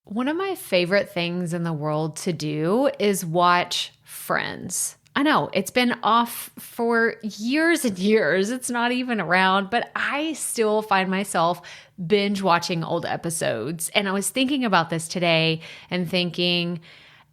One of my favorite things in the world to do is watch Friends. I know it's been off for years and years. It's not even around, but I still find myself binge watching old episodes. And I was thinking about this today and thinking,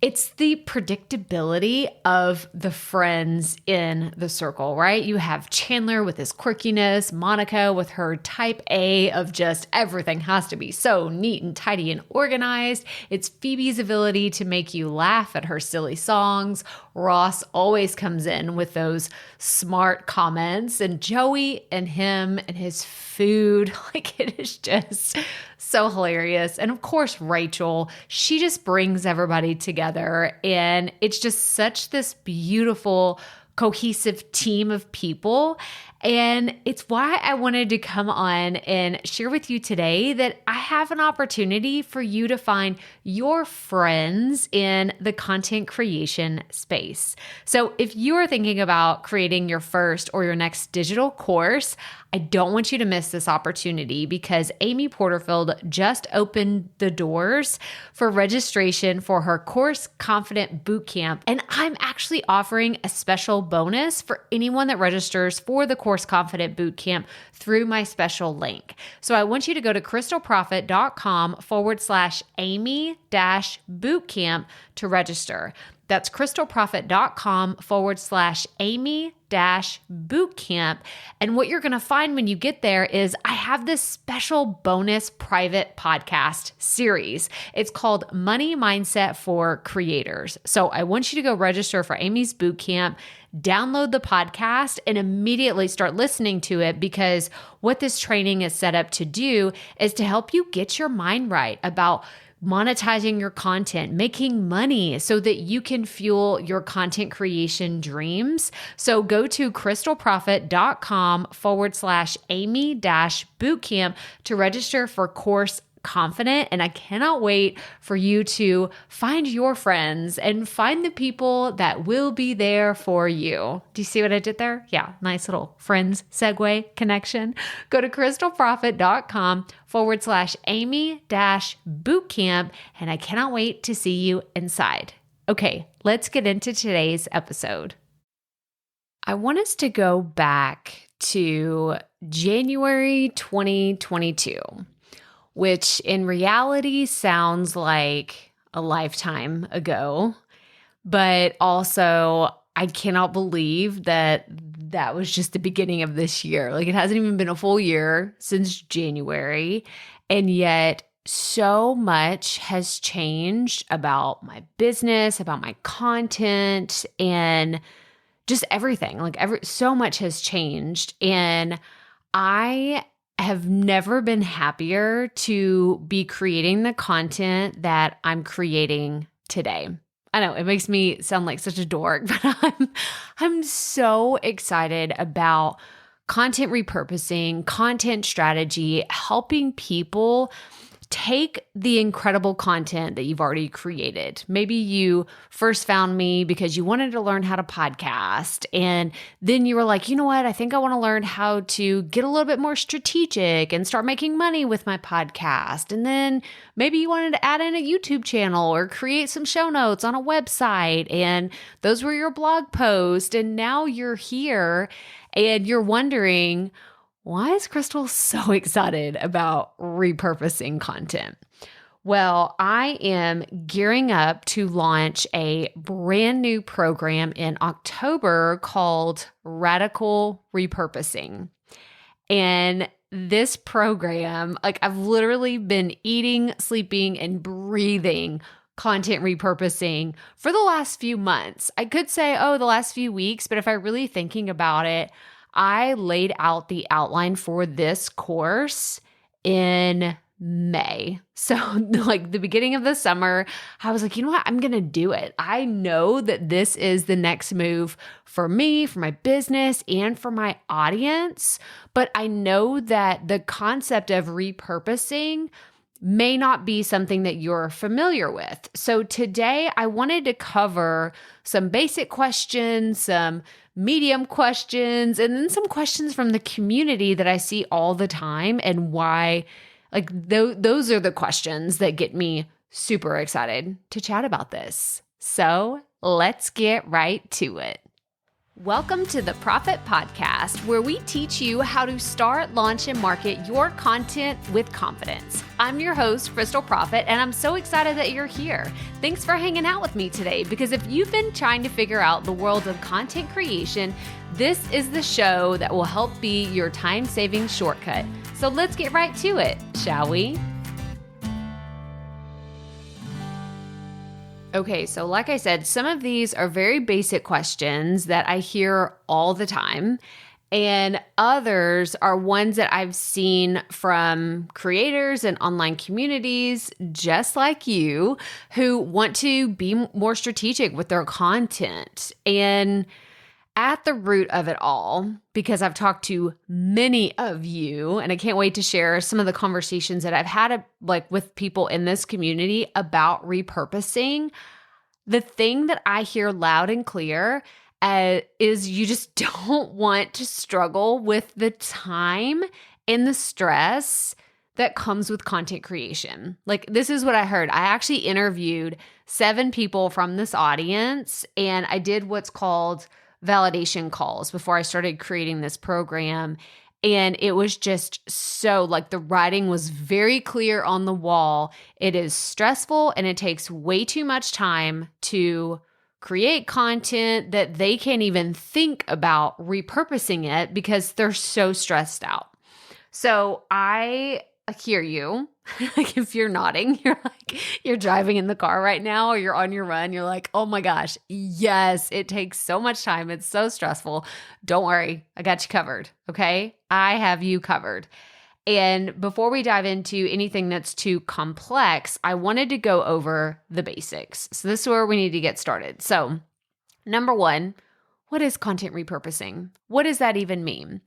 it's the predictability of the friends in the circle, right? You have Chandler with his quirkiness, Monica with her type A of just everything has to be so neat and tidy and organized. It's Phoebe's ability to make you laugh at her silly songs. Ross always comes in with those smart comments, and Joey and him and his food, like it is just so hilarious. And of course, Rachel, she just brings everybody together, and it's just such this beautiful, cohesive team of people. And it's why I wanted to come on and share with you today that I have an opportunity for you to find your friends in the content creation space. So if you are thinking about creating your first or your next digital course, I don't want you to miss this opportunity because Amy Porterfield just opened the doors for registration for her Course Confident Bootcamp. And I'm actually offering a special bonus for anyone that registers for the Course Confident Bootcamp through my special link. So I want you to go to crystalprofit.com/Amy-bootcamp to register. That's crystalprofit.com/Amy-bootcamp. And what you're going to find when you get there is I have this special bonus private podcast series. It's called Money Mindset for Creators. So I want you to go register for Amy's bootcamp, download the podcast, and immediately start listening to it, because what this training is set up to do is to help you get your mind right about monetizing your content, making money so that you can fuel your content creation dreams. So go to crystalprofit.com/Amy-bootcamp to register for Course Confident. And I cannot wait for you to find your friends and find the people that will be there for you. Do you see what I did there? Yeah, nice little friends segue connection. Go to crystalprofit.com/Amy-bootcamp. And I cannot wait to see you inside. Okay, let's get into today's episode. I want us to go back to January 2022. Which in reality sounds like a lifetime ago, but also I cannot believe that that was just the beginning of this year. Like it hasn't even been a full year since January, and yet so much has changed about my business, about my content, and just everything. So much has changed, and I have never been happier to be creating the content that I'm creating today. I know it makes me sound like such a dork, but I'm so excited about content repurposing, content strategy, helping people take the incredible content that you've already created. Maybe you first found me because you wanted to learn how to podcast, and then you were like, you know what? I think I want to learn how to get a little bit more strategic and start making money with my podcast. And then maybe you wanted to add in a YouTube channel or create some show notes on a website, and those were your blog posts. And now you're here and you're wondering, why is Crystal so excited about repurposing content? Well, I am gearing up to launch a brand new program in October called Radical Repurposing. And this program, I've literally been eating, sleeping, and breathing content repurposing for the last few months. I could say, the last few weeks, but if I'm really thinking about it, I laid out the outline for this course in May. So the beginning of the summer, I was like, you know what? I'm going to do it. I know that this is the next move for me, for my business, and for my audience. But I know that the concept of repurposing may not be something that you're familiar with. So today I wanted to cover some basic questions, some medium questions, and then some questions from the community that I see all the time, and why those are the questions that get me super excited to chat about this. So let's get right to it. Welcome to the Profit Podcast, where we teach you how to start, launch, and market your content with confidence. I'm your host, Crystal Profit, and I'm so excited that you're here. Thanks for hanging out with me today, because if you've been trying to figure out the world of content creation, this is the show that will help be your time-saving shortcut. So let's get right to it, shall we? Okay, so like I said, some of these are very basic questions that I hear all the time, and others are ones that I've seen from creators and online communities just like you who want to be more strategic with their content. And at the root of it all, because I've talked to many of you, and I can't wait to share some of the conversations that I've had with people in this community about repurposing, the thing that I hear loud and clear is you just don't want to struggle with the time and the stress that comes with content creation. This is what I heard. I actually interviewed 7 people from this audience, and I did what's called validation calls before I started creating this program. And it was just so the writing was very clear on the wall. It is stressful and it takes way too much time to create content that they can't even think about repurposing it because they're so stressed out. So I hear you. If you're nodding, you're driving in the car right now or you're on your run, you're like, oh my gosh, yes, it takes so much time. It's so stressful. Don't worry. I got you covered. Okay. I have you covered. And before we dive into anything that's too complex, I wanted to go over the basics. So this is where we need to get started. So number 1, what is content repurposing? What does that even mean?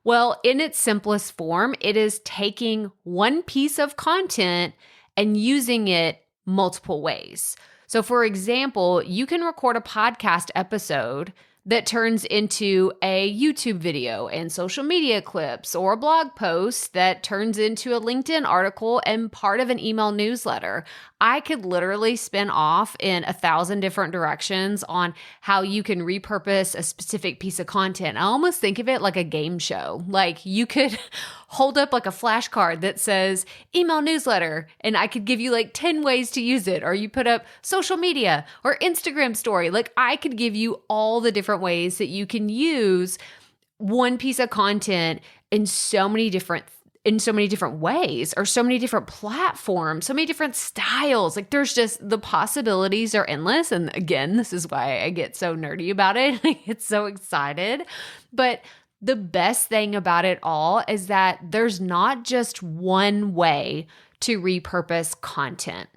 Well, in its simplest form, it is taking one piece of content and using it multiple ways. So for example, you can record a podcast episode that turns into a YouTube video and social media clips, or a blog post that turns into a LinkedIn article and part of an email newsletter. I could literally spin off in 1,000 different directions on how you can repurpose a specific piece of content. I almost think of it like a game show. You could hold up a flashcard that says email newsletter, and I could give you 10 ways to use it. Or you put up social media or Instagram story. I could give you all the different ways that you can use one piece of content in so many different ways, or so many different platforms, so many different styles. There's just, the possibilities are endless. And again, this is why I get so nerdy about it. I get so excited. But the best thing about it all is that there's not just one way to repurpose content.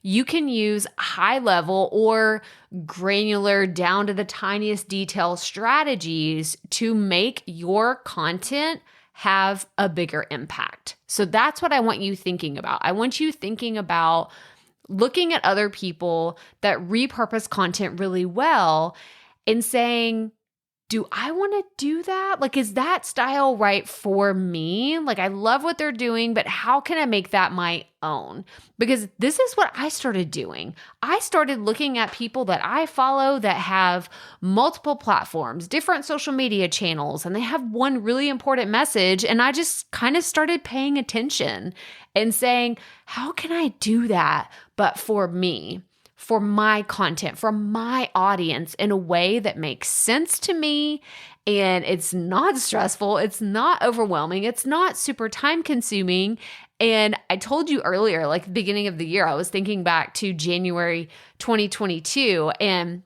You can use high level or granular, down to the tiniest detail strategies to make your content have a bigger impact. So that's what I want you thinking about. I want you thinking about looking at other people that repurpose content really well and saying, do I want to do that? Is that style right for me? I love what they're doing, but how can I make that my own? Because this is what I started doing. I started looking at people that I follow that have multiple platforms, different social media channels, and they have one really important message. And I just kind of started paying attention and saying, how can I do that, but for me? For my content, for my audience, in a way that makes sense to me, and it's not stressful, it's not overwhelming, it's not super time consuming. And I told you earlier, the beginning of the year, I was thinking back to January 2022, and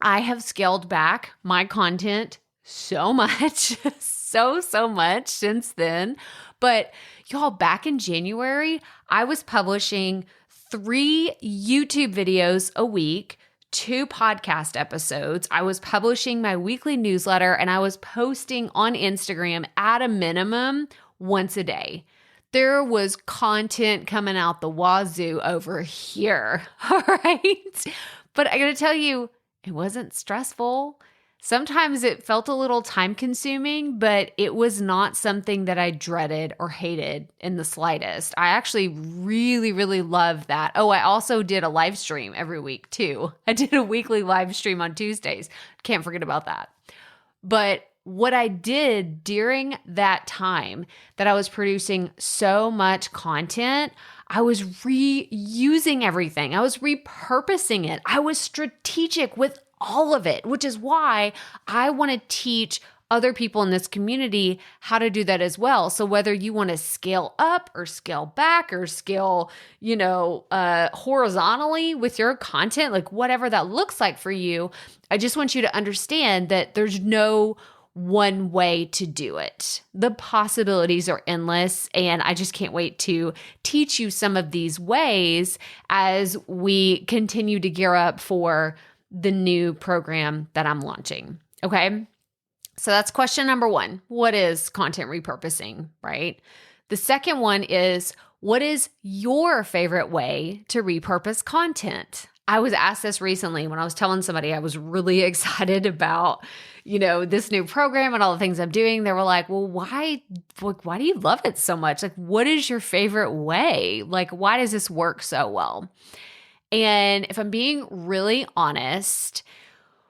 I have scaled back my content so much, so much since then. But y'all, back in January, I was publishing 3 YouTube videos a week, 2 podcast episodes. I was publishing my weekly newsletter, and I was posting on Instagram at a minimum once a day. There was content coming out the wazoo over here. All right. But I got to tell you, it wasn't stressful. Sometimes it felt a little time consuming, but it was not something that I dreaded or hated in the slightest. I actually really, really love that. Oh, I also did a live stream every week too. I did a weekly live stream on Tuesdays. Can't forget about that. But what I did during that time that I was producing so much content, I was reusing everything. I was repurposing it. I was strategic with all of it, which is why I want to teach other people in this community how to do that as well. So whether you want to scale up or scale back or scale, horizontally with your content, like whatever that looks like for you, I just want you to understand that there's no one way to do it. The possibilities are endless, and I just can't wait to teach you some of these ways as we continue to gear up for the new program that I'm launching. Okay. So that's question number one. What is content repurposing, right? The second one is, what is your favorite way to repurpose content? I was asked this recently when I was telling somebody I was really excited about, this new program and all the things I'm doing. They were like, well, why do you love it so much? Like, what is your favorite way? Like, why does this work so well? And if I'm being really honest,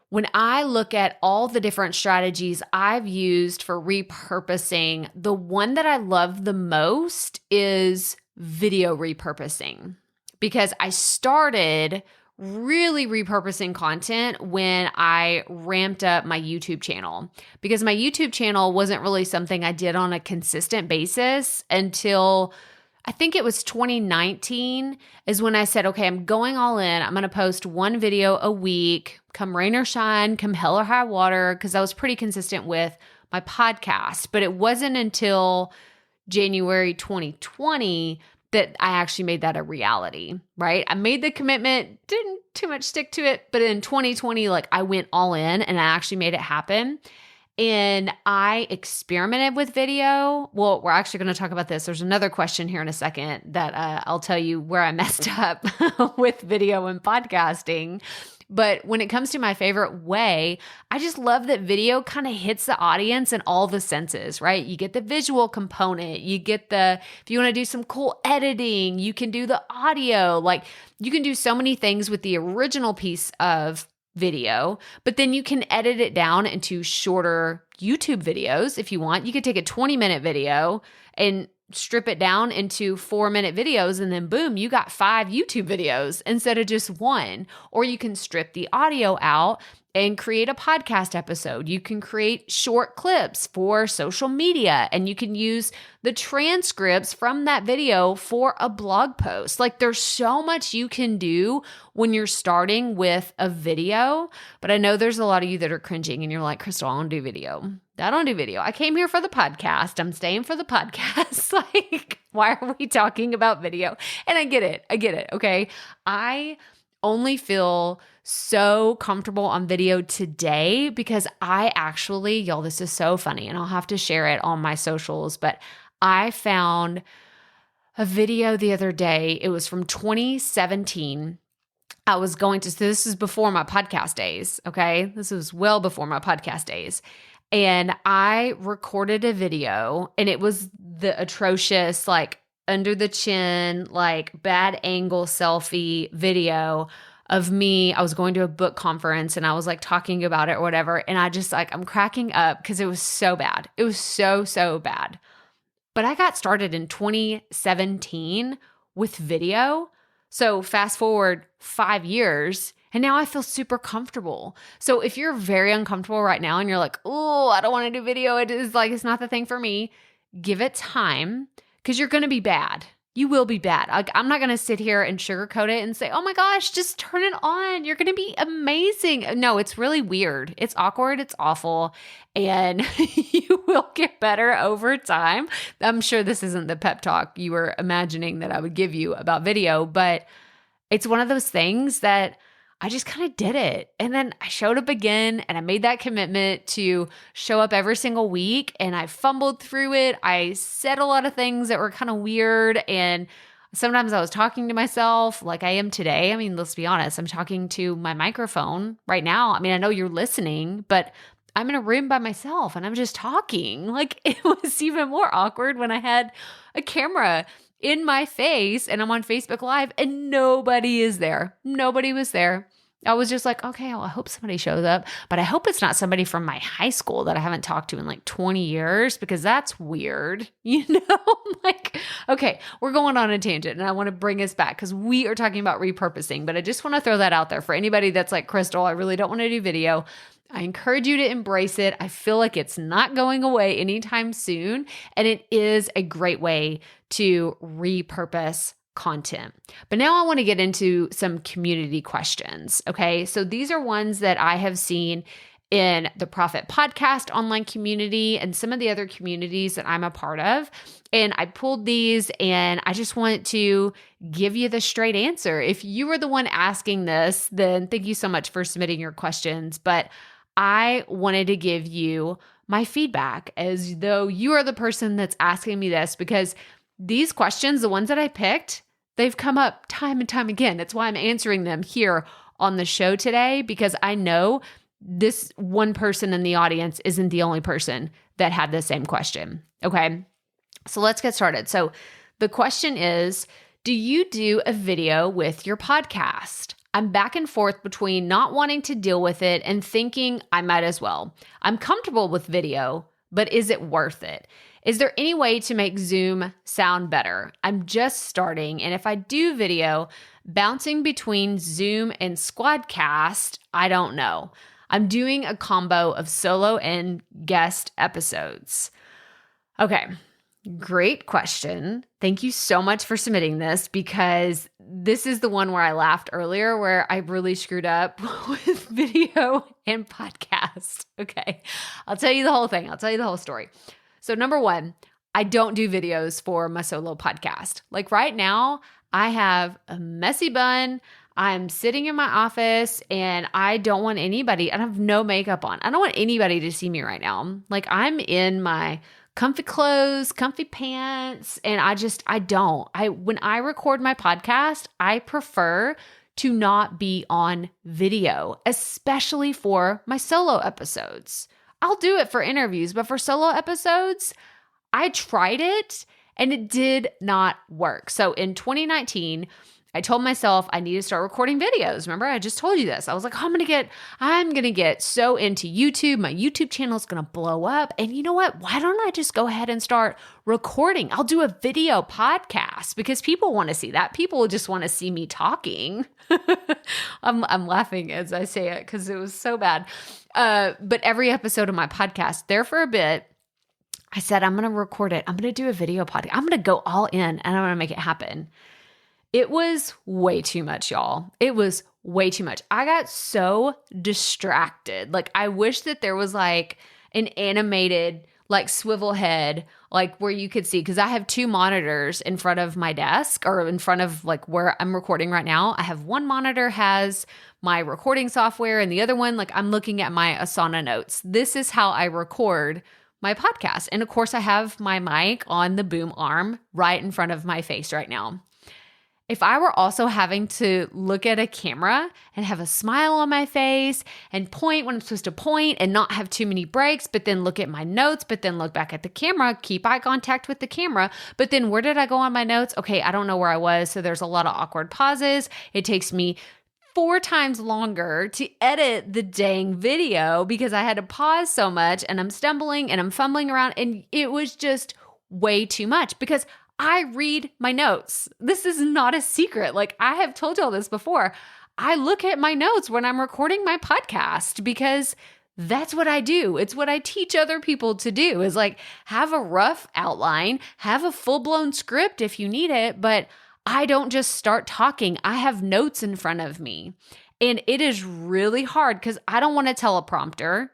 when I look at all the different strategies I've used for repurposing, the one that I love the most is video repurposing, because I started really repurposing content when I ramped up my YouTube channel, because my YouTube channel wasn't really something I did on a consistent basis until I think it was 2019 is when I said, okay, I'm going all in. I'm going to post one video a week, come rain or shine, come hell or high water, because I was pretty consistent with my podcast. But it wasn't until January 2020 that I actually made that a reality, right? I made the commitment, didn't too much stick to it, but in 2020, I went all in and I actually made it happen. And I experimented with video. Well, we're actually going to talk about this. There's another question here in a second that I'll tell you where I messed up with video and podcasting. But when it comes to my favorite way, I just love that video kind of hits the audience in all the senses, right? You get the visual component. You get if you want to do some cool editing, you can do the audio. You can do so many things with the original piece of video, but then you can edit it down into shorter YouTube videos if you want. You could take a 20-minute video and strip it down into 4-minute videos, and then boom, you got 5 YouTube videos instead of just one. Or you can strip the audio out and create a podcast episode. You can create short clips for social media, and you can use the transcripts from that video for a blog post. There's so much you can do when you're starting with a video, but I know there's a lot of you that are cringing and you're like, Crystal, I don't do video. I don't do video. I came here for the podcast. I'm staying for the podcast. Why are we talking about video? And I get it. Okay. I only feel so comfortable on video today because I actually, y'all, this is so funny, and I'll have to share it on my socials, but I found a video the other day. It was from 2017. So this is before my podcast days, okay? This was well before my podcast days. And I recorded a video, and it was the atrocious, under the chin, bad angle selfie video of me. I was going to a book conference and I was talking about it or whatever. And I just I'm cracking up because it was so bad. It was so, so bad. But I got started in 2017 with video. So fast forward 5 years, and now I feel super comfortable. So if you're very uncomfortable right now and you're like, oh, I don't want to do video, it's not the thing for me, give it time, because you're going to be bad. You will be bad. I'm not going to sit here and sugarcoat it and say, oh my gosh, just turn it on. You're going to be amazing. No, it's really weird. It's awkward. It's awful. And you will get better over time. I'm sure this isn't the pep talk you were imagining that I would give you about video, but it's one of those things that I just kind of did it. And then I showed up again, and I made that commitment to show up every single week, and I fumbled through it. I said a lot of things that were kind of weird, and Sometimes I was talking to myself like I am today. I mean, let's be honest, I'm talking to my microphone right now. I mean, I know you're listening, but I'm in a room by myself and I'm just talking. Like it was even more awkward when I had a camera in my face and I'm on Facebook Live and nobody is there. Nobody was there. I was just like, okay, well, I hope somebody shows up, but I hope it's not somebody from my high school that I haven't talked to in like 20 years because that's weird. Like, okay, we're going on a tangent and I want to bring us back because we are talking about repurposing, but I just want to throw that out there for anybody that's like, Crystal, I really don't want to do video. I encourage you to embrace it. I feel like it's not going away anytime soon, and it is a great way to repurpose content. But now I want to get into some community questions. Okay. So these are ones that I have seen in the Profit Podcast online community and some of the other communities that I'm a part of. And I pulled these and I just want to give you the straight answer. If you were the one asking this, then thank you so much for submitting your questions. But I wanted to give you my feedback as though you are the person that's asking me this, because these questions, the ones that I picked, they've come up time and time again. That's why I'm answering them here on the show today, because I know this one person in the audience isn't the only person that had the same question. Okay, so let's get started. So the question is, do you do a video with your podcast? I'm back and forth between not wanting to deal with it and thinking I might as well. I'm comfortable with video, but is it worth it? Is there any way to make Zoom sound better? I'm just starting, and if I do video, bouncing between Zoom and Squadcast, I don't know. I'm doing a combo of solo and guest episodes. Okay, great question. Thank you so much for submitting this, because this is the one where I laughed earlier, where I really screwed up with video and podcast. Okay, I'll tell you the whole thing. I'll tell you the whole story. So number one, I don't do videos for my solo podcast. Like right now, I have a messy bun. I'm sitting in my office and I don't want anybody, I have no makeup on. I don't want anybody to see me right now. Like I'm in my comfy clothes, comfy pants, and when I record my podcast, I prefer to not be on video, especially for my solo episodes. I'll do it for interviews, but for solo episodes, I tried it and it did not work. So in 2019, I told myself I need to start recording videos. Remember, I just told you this. I was like, I'm going to get so into YouTube. My YouTube channel is going to blow up. And you know what? Why don't I just go ahead and start recording? I'll do a video podcast because people want to see that. People just want to see me talking. I'm laughing as I say it because it was so bad. But every episode of my podcast, there for a bit, I said, I'm going to record it. I'm going to do a video podcast. I'm going to go all in and I'm going to make it happen. It was way too much, y'all. It was way too much. I got so distracted. Like I wish that there was like an animated like swivel head, like where you could see, because I have two monitors in front of my desk or in front of like where I'm recording right now. I have one monitor has my recording software and the other one, like I'm looking at my Asana notes. This is how I record my podcast. And of course I have my mic on the boom arm right in front of my face right now. If I were also having to look at a camera and have a smile on my face and point when I'm supposed to point and not have too many breaks, but then look at my notes, but then look back at the camera, keep eye contact with the camera, but then where did I go on my notes? Okay, I don't know where I was. So there's a lot of awkward pauses. It takes me 4 times longer to edit the dang video because I had to pause so much and I'm stumbling and I'm fumbling around and it was just way too much because I read my notes. This is not a secret. Like I have told y'all this before. I look at my notes when I'm recording my podcast because that's what I do. It's what I teach other people to do is like have a rough outline, have a full-blown script if you need it, but I don't just start talking. I have notes in front of me. And it is really hard because I don't want a teleprompter.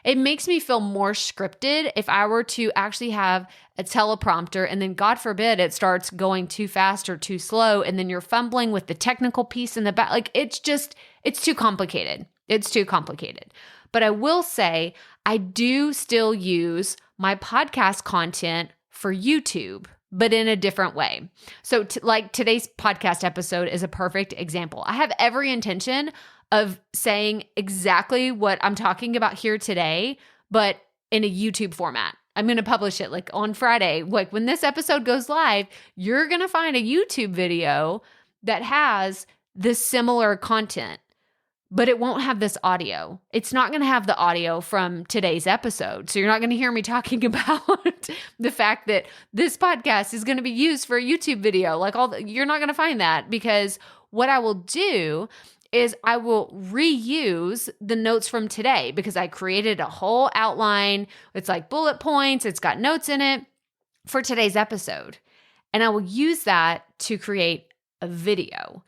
It makes me feel more scripted if I were to actually have a teleprompter and then God forbid it starts going too fast or too slow and then you're fumbling with the technical piece in the back. Like it's too complicated. It's too complicated. But I will say I do still use my podcast content for YouTube but in a different way. So like today's podcast episode is a perfect example. I have every intention of saying exactly what I'm talking about here today, but in a YouTube format. I'm going to publish it like on Friday. Like when this episode goes live, you're going to find a YouTube video that has this similar content, but it won't have this audio. It's not going to have the audio from today's episode. So you're not going to hear me talking about the fact that this podcast is going to be used for a YouTube video. You're not going to find that, because what I will do is I will reuse the notes from today, because I created a whole outline. It's like bullet points. It's got notes in it for today's episode. And I will use that to create a video.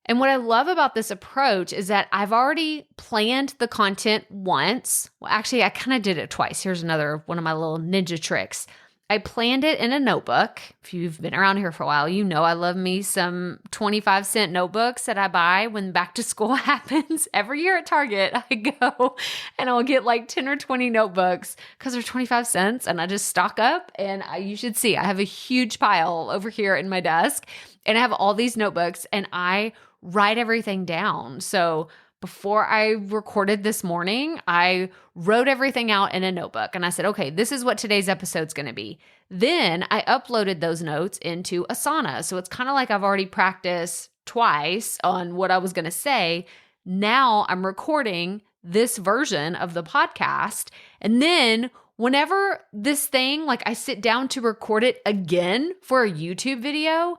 And what I love about this approach is that I've already planned the content once. Well, actually, I kind of did it twice. Here's another one of my little ninja tricks. I planned it in a notebook. If you've been around here for a while, you know I love me some 25-cent notebooks that I buy when back to school happens. Every year at Target, I go and I'll get like 10 or 20 notebooks because they're 25 cents, and I just stock up. And you should see, I have a huge pile over here in my desk, and I have all these notebooks, and I write everything down. So before I recorded this morning, I wrote everything out in a notebook, and I said, okay, this is what today's episode's going to be. Then I uploaded those notes into Asana. So it's kind of like I've already practiced twice on what I was going to say. Now I'm recording this version of the podcast. And then whenever this thing, like I sit down to record it again for a YouTube video,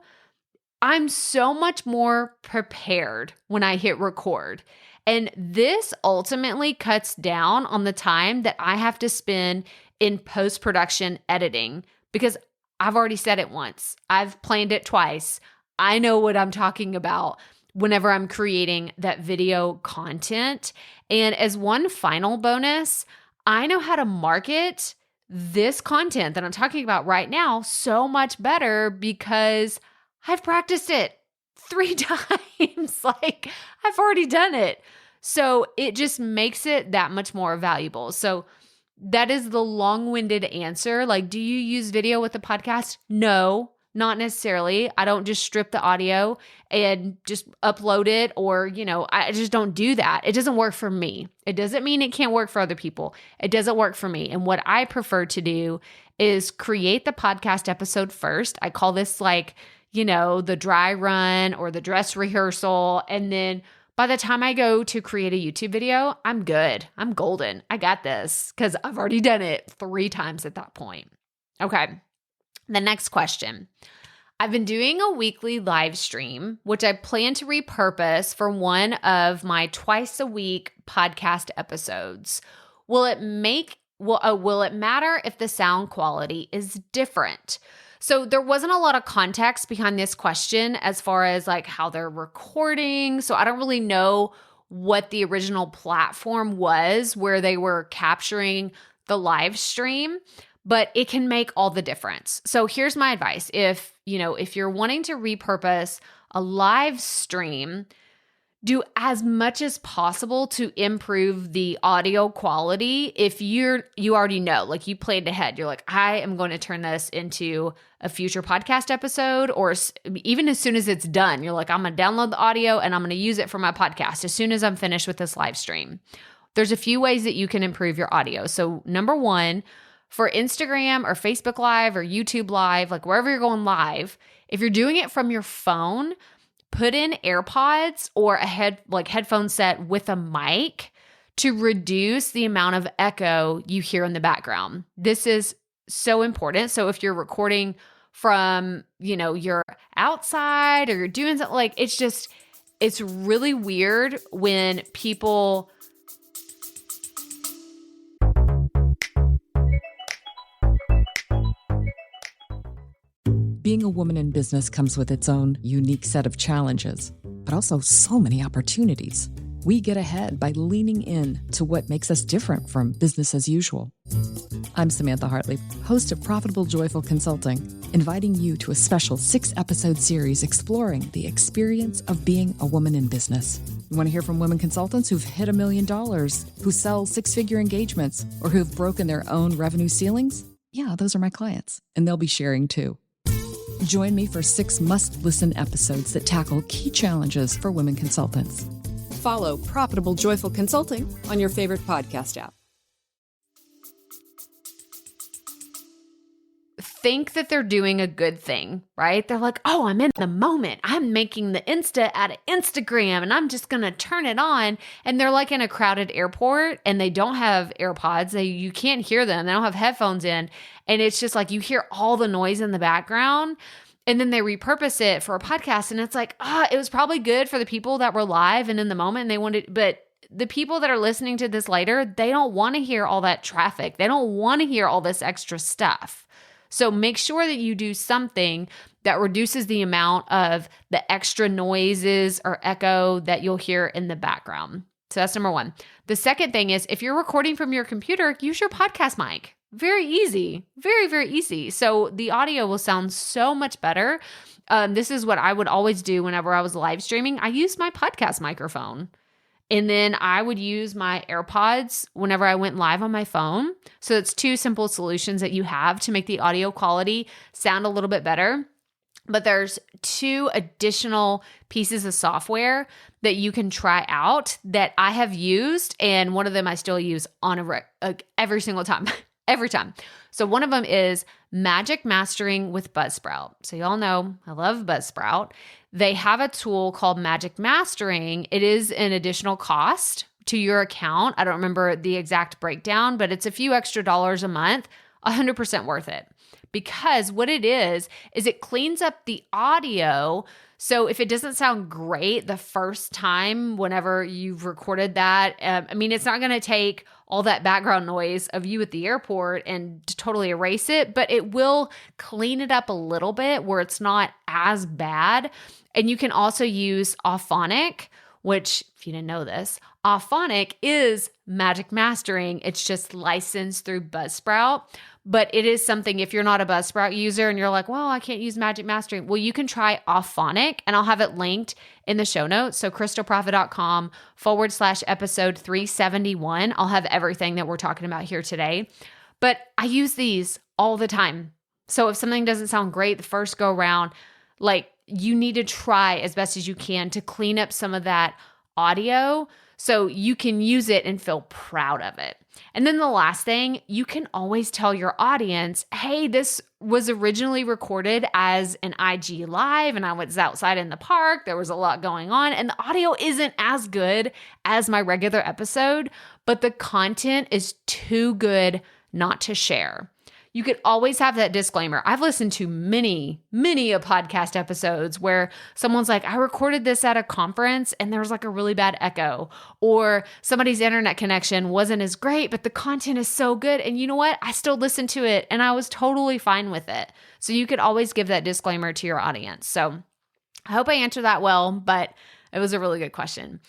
I'm so much more prepared when I hit record. And this ultimately cuts down on the time that I have to spend in post-production editing, because I've already said it once. I've planned it twice. I know what I'm talking about whenever I'm creating that video content. And as one final bonus, I know how to market this content that I'm talking about right now so much better because I've practiced it 3 times. Like I've already done it. So it just makes it that much more valuable. So that is the long-winded answer. Like, do you use video with the podcast? No, not necessarily. I don't just strip the audio and just upload it, or, I just don't do that. It doesn't work for me. It doesn't mean it can't work for other people. It doesn't work for me. And what I prefer to do is create the podcast episode first. I call this the dry run or the dress rehearsal. And then by the time I go to create a YouTube video, I'm good. I'm golden. I got this because I've already done it 3 times at that point. Okay. The next question. I've been doing a weekly live stream, which I plan to repurpose for one of my twice a week podcast episodes. Will it matter if the sound quality is different? So there wasn't a lot of context behind this question as far as like how they're recording. So I don't really know what the original platform was where they were capturing the live stream, but it can make all the difference. So here's my advice. If you're wanting to repurpose a live stream, do as much as possible to improve the audio quality. If you already know, like you planned ahead, you're like, I am going to turn this into a future podcast episode, or even as soon as it's done, you're like, I'm going to download the audio and I'm going to use it for my podcast as soon as I'm finished with this live stream. There's a few ways that you can improve your audio. So number 1, for Instagram or Facebook Live or YouTube Live, like wherever you're going live, if you're doing it from your phone, put in AirPods or a headphone set with a mic to reduce the amount of echo you hear in the background. This is so important. So if you're recording from, you're outside or you're doing something, it's really weird when people Being a woman in business comes with its own unique set of challenges, but also so many opportunities. We get ahead by leaning in to what makes us different from business as usual. I'm Samantha Hartley, host of Profitable Joyful Consulting, inviting you to a special 6-episode series exploring the experience of being a woman in business. You want to hear from women consultants who've hit $1 million, who sell 6-figure engagements, or who've broken their own revenue ceilings? Yeah, those are my clients, and they'll be sharing too. Join me for 6 must-listen episodes that tackle key challenges for women consultants. Follow Profitable Joyful Consulting on your favorite podcast app. Think that they're doing a good thing, right? They're like, oh, I'm in the moment. I'm making the Insta out of Instagram and I'm just going to turn it on. And they're like in a crowded airport and they don't have AirPods. You can't hear them. They don't have headphones in. And it's just like you hear all the noise in the background. And then they repurpose it for a podcast. And it's like, it was probably good for the people that were live and in the moment. And they wanted, but the people that are listening to this later, they don't want to hear all that traffic. They don't want to hear all this extra stuff. So make sure that you do something that reduces the amount of the extra noises or echo that you'll hear in the background. So that's number one. The second thing is if you're recording from your computer, use your podcast mic. Very easy. Very, very easy. So the audio will sound so much better. This is what I would always do whenever I was live streaming. I used my podcast microphone. And then I would use my AirPods whenever I went live on my phone. So it's 2 simple solutions that you have to make the audio quality sound a little bit better. But there's 2 additional pieces of software that you can try out that I have used. And one of them I still use on every single time, every time. So one of them is Magic Mastering with Buzzsprout. So y'all know I love Buzzsprout. They have a tool called Magic Mastering. It is an additional cost to your account. I don't remember the exact breakdown, but it's a few extra dollars a month, 100% worth it. Because what it is it cleans up the audio. So if it doesn't sound great the first time whenever you've recorded that, it's not going to take all that background noise of you at the airport and to totally erase it, but it will clean it up a little bit where it's not as bad. And you can also use Auphonic, which, if you didn't know this, Auphonic is Magic Mastering. It's just licensed through Buzzsprout. But it is something, if you're not a Buzzsprout user and you're like, well, I can't use Magic Mastering. Well, you can try Auphonic, and I'll have it linked in the show notes. So crystalprofit.com/episode 371. I'll have everything that we're talking about here today. But I use these all the time. So if something doesn't sound great the first go around, you need to try as best as you can to clean up some of that audio so you can use it and feel proud of it. And then the last thing, you can always tell your audience, hey, this was originally recorded as an IG live and I was outside in the park. There was a lot going on and the audio isn't as good as my regular episode, but the content is too good not to share. You could always have that disclaimer. I've listened to many a podcast episodes where someone's like, I recorded this at a conference and there was a really bad echo, or somebody's internet connection wasn't as great, but the content is so good. And you know what? I still listened to it and I was totally fine with it. So you could always give that disclaimer to your audience. So I hope I answered that well, but it was a really good question.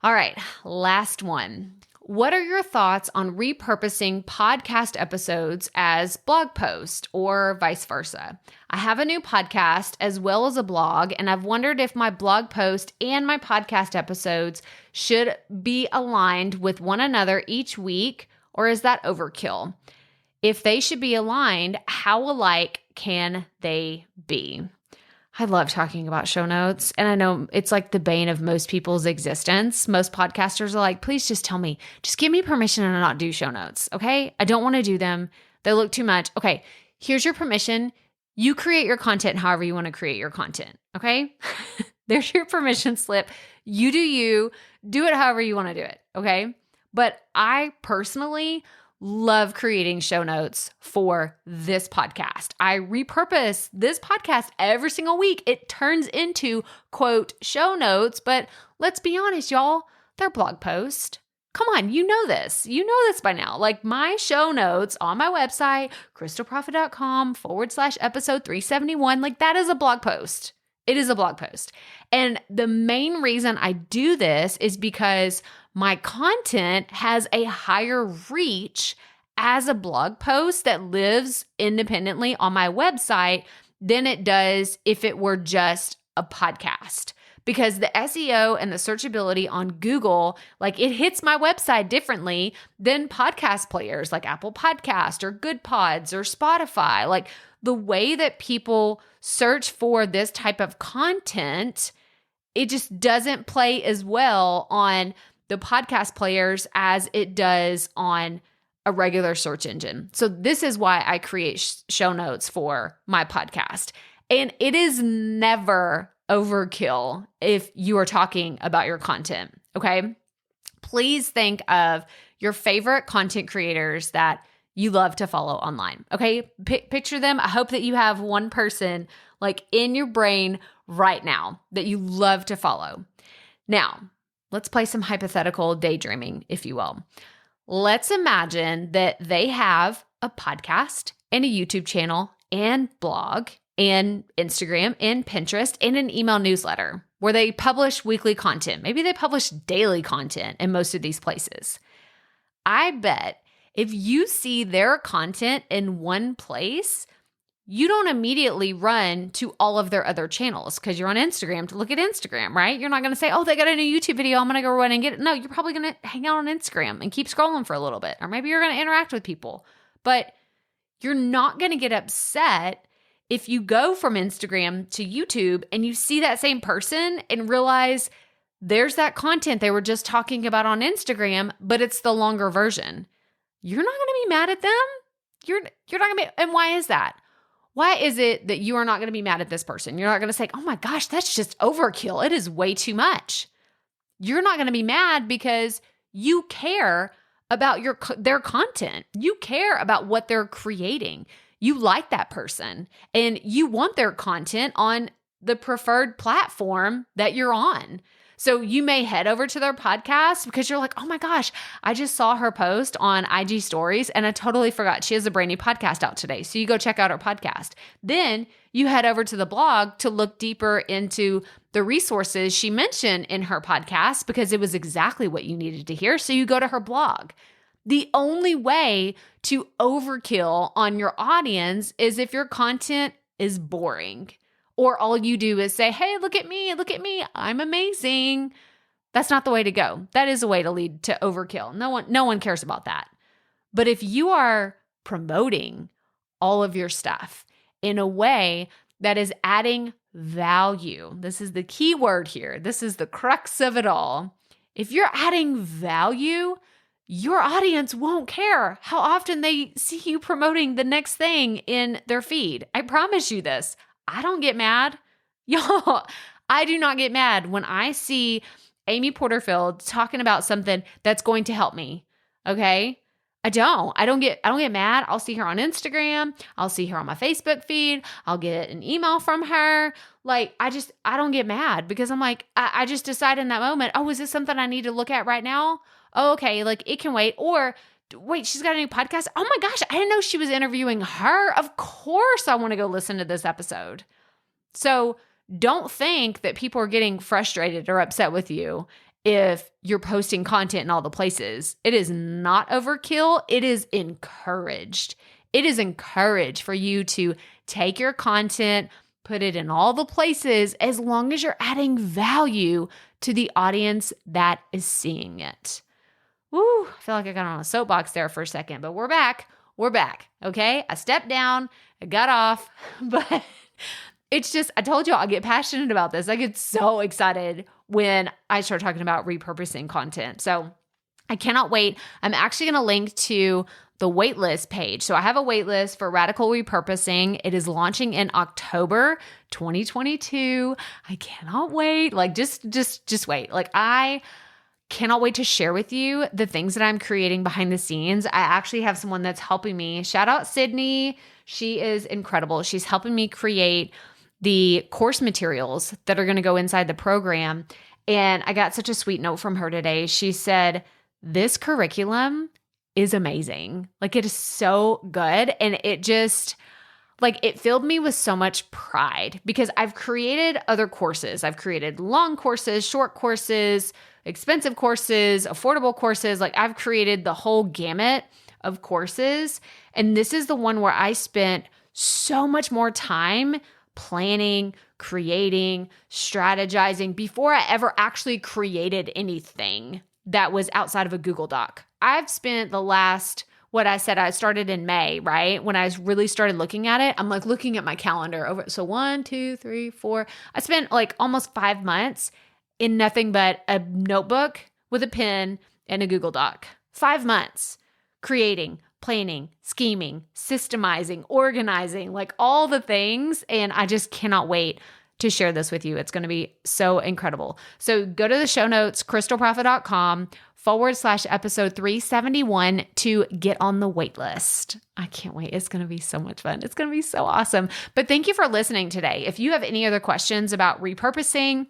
All right, last one. What are your thoughts on repurposing podcast episodes as blog posts or vice versa? I have a new podcast as well as a blog, and I've wondered if my blog post and my podcast episodes should be aligned with one another each week, or is that overkill? If they should be aligned, how alike can they be? I love talking about show notes. And I know it's like the bane of most people's existence. Most podcasters are like, please just tell me, just give me permission to not do show notes. Okay. I don't want to do them. They look too much. Okay. Here's your permission. You create your content however you want to create your content. Okay. There's your permission slip. You do it however you want to do it. Okay. But I personally love creating show notes for this podcast. I repurpose this podcast every single week. It turns into, quote, show notes, but let's be honest, y'all, they're blog posts. Come on, you know this. You know this by now. My show notes on my website, crystalprofit.com/episode 371, that is a blog post. It is a blog post. And the main reason I do this is because my content has a higher reach as a blog post that lives independently on my website than it does if it were just a podcast. Because the SEO and the searchability on Google, it hits my website differently than podcast players like Apple Podcast or Good Pods or Spotify. the way that people search for this type of content, it just doesn't play as well on the podcast players as it does on a regular search engine. So this is why I create show notes for my podcast. And it is never overkill if you are talking about your content, okay? Please think of your favorite content creators that you love to follow online, okay? Picture them. I hope that you have one person like in your brain right now that you love to follow. Now, let's play some hypothetical daydreaming, if you will. Let's imagine that they have a podcast and a YouTube channel and blog and Instagram and Pinterest and an email newsletter where they publish weekly content. Maybe they publish daily content in most of these places. I bet if you see their content in one place, you don't immediately run to all of their other channels because you're on Instagram to look at Instagram, right? You're not going to say, oh, they got a new YouTube video, I'm going to go run and get it. No, you're probably going to hang out on Instagram and keep scrolling for a little bit. Or maybe you're going to interact with people. But you're not going to get upset if you go from Instagram to YouTube and you see that same person and realize there's that content they were just talking about on Instagram, but it's the longer version. You're not going to be mad at them. You're not going to be, and why is that? Why is it that you are not going to be mad at this person? You're not going to say, oh my gosh, that's just overkill. It is way too much. You're not going to be mad because you care about their content. You care about what they're creating. You like that person and you want their content on the preferred platform that you're on. So you may head over to their podcast because you're like, oh my gosh, I just saw her post on IG stories and I totally forgot she has a brand new podcast out today. So you go check out her podcast. Then you head over to the blog to look deeper into the resources she mentioned in her podcast because it was exactly what you needed to hear. So you go to her blog. The only way to overkill on your audience is if your content is boring. Or all you do is say, hey, look at me, I'm amazing. That's not the way to go. That is a way to lead to overkill. No one cares about that. But if you are promoting all of your stuff in a way that is adding value, this is the key word here. This is the crux of it all. If you're adding value, your audience won't care how often they see you promoting the next thing in their feed. I promise you this. I don't get mad. Y'all, I do not get mad when I see Amy Porterfield talking about something that's going to help me. Okay? I don't get mad. I'll see her on Instagram. I'll see her on my Facebook feed. I'll get an email from her. Like, I don't get mad because I'm like, I just decide in that moment, oh, is this something I need to look at right now? Oh, okay. Like it can wait. Or wait, she's got a new podcast. Oh my gosh, I didn't know she was interviewing her. Of course I want to go listen to this episode. So don't think that people are getting frustrated or upset with you if you're posting content in all the places. It is not overkill. It is encouraged. It is encouraged for you to take your content, put it in all the places as long as you're adding value to the audience that is seeing it. Woo, I feel like I got on a soapbox there for a second, but we're back. Okay? I stepped down, I got off, but it's just, I told you I'll get passionate about this. I get so excited when I start talking about repurposing content. So I cannot wait. I'm actually going to link to the waitlist page. So I have a waitlist for Radical Repurposing. It is launching in October 2022. I cannot wait. Like just wait. Like I cannot wait to share with you the things that I'm creating behind the scenes. I actually have someone that's helping me. Shout out Sydney. She is incredible. She's helping me create the course materials that are going to go inside the program. And I got such a sweet note from her today. She said, this curriculum is amazing. Like it is so good. And it just, like it filled me with so much pride because I've created other courses. I've created long courses, short courses, expensive courses, affordable courses. Like I've created the whole gamut of courses. And this is the one where I spent so much more time planning, creating, strategizing before I ever actually created anything that was outside of a Google Doc. I've spent the last what I said, I started in May, right? When I really started looking at it, I'm like looking at my calendar over. So 1, 2, 3, 4. I spent like almost 5 months in nothing but a notebook with a pen and a Google Doc. 5 months creating, planning, scheming, systemizing, organizing, like all the things. And I just cannot wait to share this with you. It's going to be so incredible. So go to the show notes, crystalprofit.com/episode 371 to get on the wait list. I can't wait. It's going to be so much fun. It's going to be so awesome. But thank you for listening today. If you have any other questions about repurposing,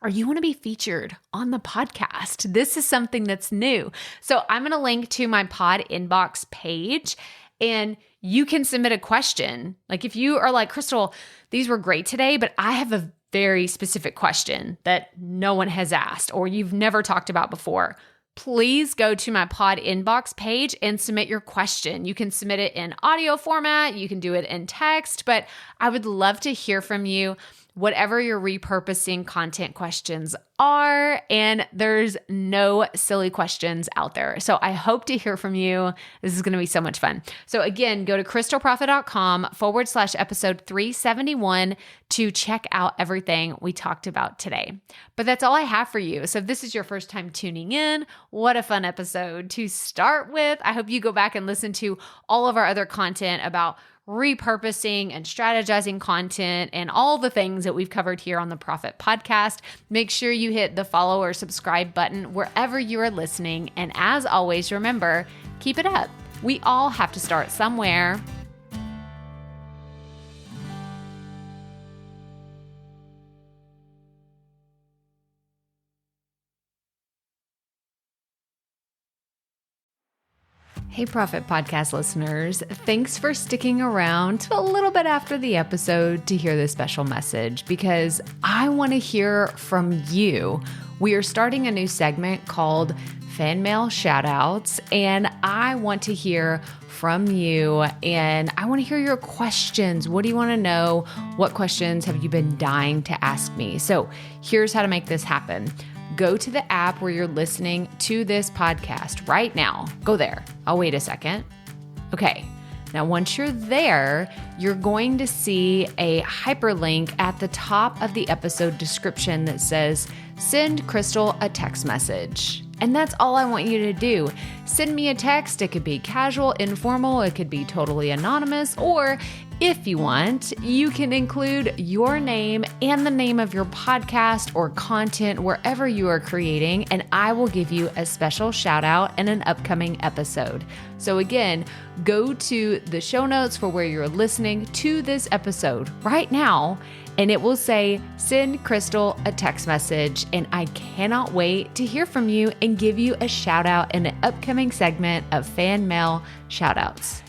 or you want to be featured on the podcast, this is something that's new. So I'm going to link to my PodInbox page, and you can submit a question. Like if you are like, Crystal, these were great today, but I have a very specific question that no one has asked or you've never talked about before, please go to my PodInbox page and submit your question. You can submit it in audio format, you can do it in text, but I would love to hear from you, whatever your repurposing content questions are, and there's no silly questions out there. So I hope to hear from you. This is going to be so much fun. So again, go to crystalprofit.com/episode 371 to check out everything we talked about today. But that's all I have for you. So if this is your first time tuning in, what a fun episode to start with. I hope you go back and listen to all of our other content about repurposing and strategizing content and all the things that we've covered here on the Profit Podcast. Make sure you hit the follow or subscribe button wherever you are listening. And as always, remember, keep it up. We all have to start somewhere. Hey, Profit Podcast listeners. Thanks for sticking around to a little bit after the episode to hear this special message because I want to hear from you. We are starting a new segment called Fan Mail Shoutouts, and I want to hear from you and I want to hear your questions. What do you want to know? What questions have you been dying to ask me? So here's how to make this happen. Go to the app where you're listening to this podcast right now. Go there. I'll wait a second. Okay. Now, once you're there, you're going to see a hyperlink at the top of the episode description that says, send Crystal a text message. And that's all I want you to do. Send me a text. It could be casual, informal. It could be totally anonymous. Or if you want, you can include your name and the name of your podcast or content wherever you are creating, and I will give you a special shout out in an upcoming episode. So again, go to the show notes for where you're listening to this episode right now, and it will say, send Crystal a text message. And I cannot wait to hear from you and give you a shout out in an upcoming segment of Fan Mail Shoutouts.